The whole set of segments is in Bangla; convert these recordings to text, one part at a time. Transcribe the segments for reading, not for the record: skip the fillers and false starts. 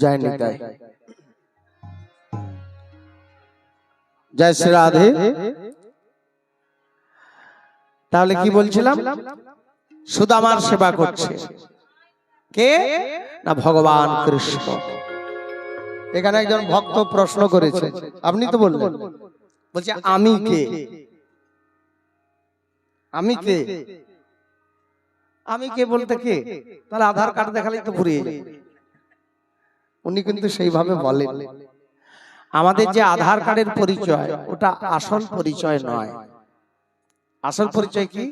জয় নিতাই। জয় শ্রী রাধে। তাহলে কি বলছিলাম? সুদামার সেবা করছে কে? না ভগবান কৃষ্ণ। এখানে একজন ভক্ত প্রশ্ন করেছে, আপনি তো বললেন, বলছে আমি কে? আমি কে? আমি কে বলতে কে? তাহলে আধার কার্ড দেখালেই তো ফুরিয়ে যায়। উনি কিন্তু সেইভাবে বলেন, আমাদের যে আধার কার্ডের পরিচয় ওটা আসল পরিচয় নয়। আসল পরিচয় কি?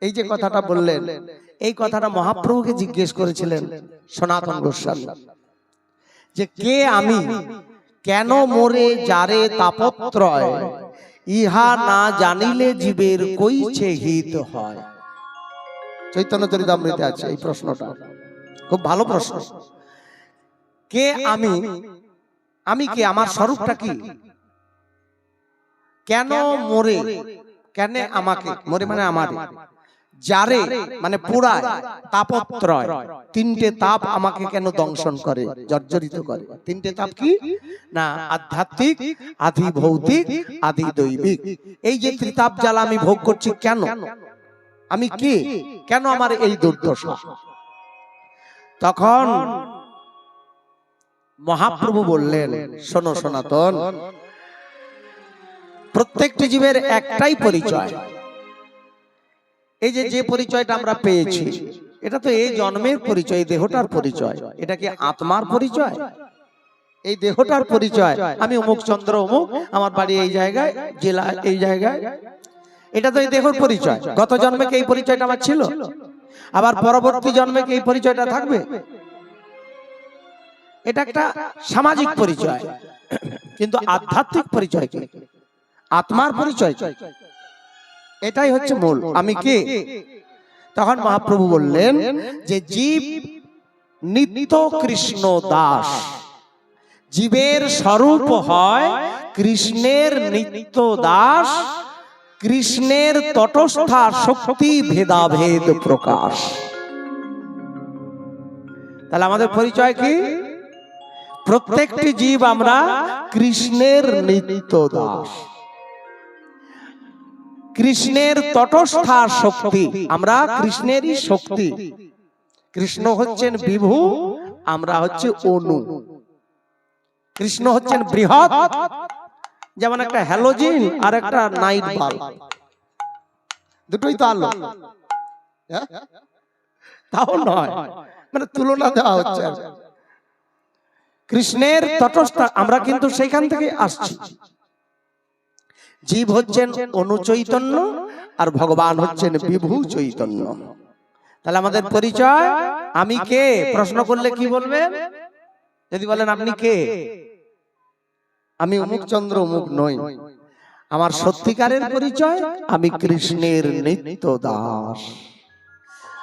এই যে কথাটা বললেন, এই কথাটা মহাপ্রভুকে জিজ্ঞেস করেছিলেন সনাতন গোস্বামী, যে কে আমি, কেন মোরে যারে তাপত্রয়, ইহা না জানিলে জীবের কইছে হিত হয়। চৈতন্য চরিতামৃতে আছে এই প্রশ্নটা, খুব ভালো প্রশ্ন। কে আমি? আমি কে? আমার স্বরূপটা কি? কেন মোরে? কেন আমাকে? মোরে মানে আমার। যারে মানে পুরায়, তাপত্রয়, তিনটে তাপ আমাকে কেন দংশন করে, জর্জরিত করে? তিনটে তাপ কি না? আধ্যাত্মিক, আধি ভৌতিক, আধি দৈবিক। এই যে ত্রিতাপ জ্বালা আমি ভোগ করছি, কেন? আমি কে? কেন আমার এই দুর্দশা? তখন মহাপ্রভু বললেন, শোনো সনাতন, প্রত্যেকটি জীবের একটাই পরিচয়। এই যে পরিচয়টা আমরা পেয়েছি, এটা তো এই জন্মের পরিচয়, দেহটার পরিচয়। এটা কি আত্মার পরিচয়? এই দেহটার পরিচয়, আমি অমুক চন্দ্র অমুক, আমার বাড়ি এই জায়গায়, জেলা এই জায়গায়, এটা তো এই দেহর পরিচয়। গত জন্মে কি এই পরিচয়টা আমার ছিল? আবার পরবর্তী জন্মে কি এই পরিচয়টা থাকবে? এটা একটা সামাজিক পরিচয়, কিন্তু আধ্যাত্মিক পরিচয় কি? আত্মার পরিচয় কি? এটাই হচ্ছে মূল। আমি কে? তখন মহাপ্রভু বললেন যে জীব নিত্য কৃষ্ণ দাস। জীবের স্বরূপ হয় কৃষ্ণের নিত্য দাস, কৃষ্ণের তটস্থা শক্তি ভেদাভেদ প্রকাশ। তাহলে আমাদের পরিচয় কি? প্রত্যেকটি জীব আমরা কৃষ্ণের নিত্য দাস, কৃষ্ণের তটস্থা শক্তি, আমরা কৃষ্ণেরই শক্তি। কৃষ্ণ হচ্ছেন বিভু, আমরা হচ্ছে অনু। কৃষ্ণ হচ্ছেন বৃহৎ, যেমন একটা হ্যালোজিন আর একটা নাইট বাল্ব, দুটোই তো আলো, তাও নয়, মানে তুলনা দেওয়া হচ্ছে। কৃষ্ণের তটস্থ, আমরা কিন্তু সেইখান থেকে আসছি। জীব হচ্ছেন অনুচৈতন্য আর ভগবান হচ্ছেন বিভু চৈতন্য। তাহলে আমাদের পরিচয় আমি কে? প্রশ্ন করলে কি বলবেন? যদি বলেন আপনি কে, আমি অমুক চন্দ্র অমুক নই। আমার সত্যিকারের পরিচয় আমি কৃষ্ণের নিত্য দাস।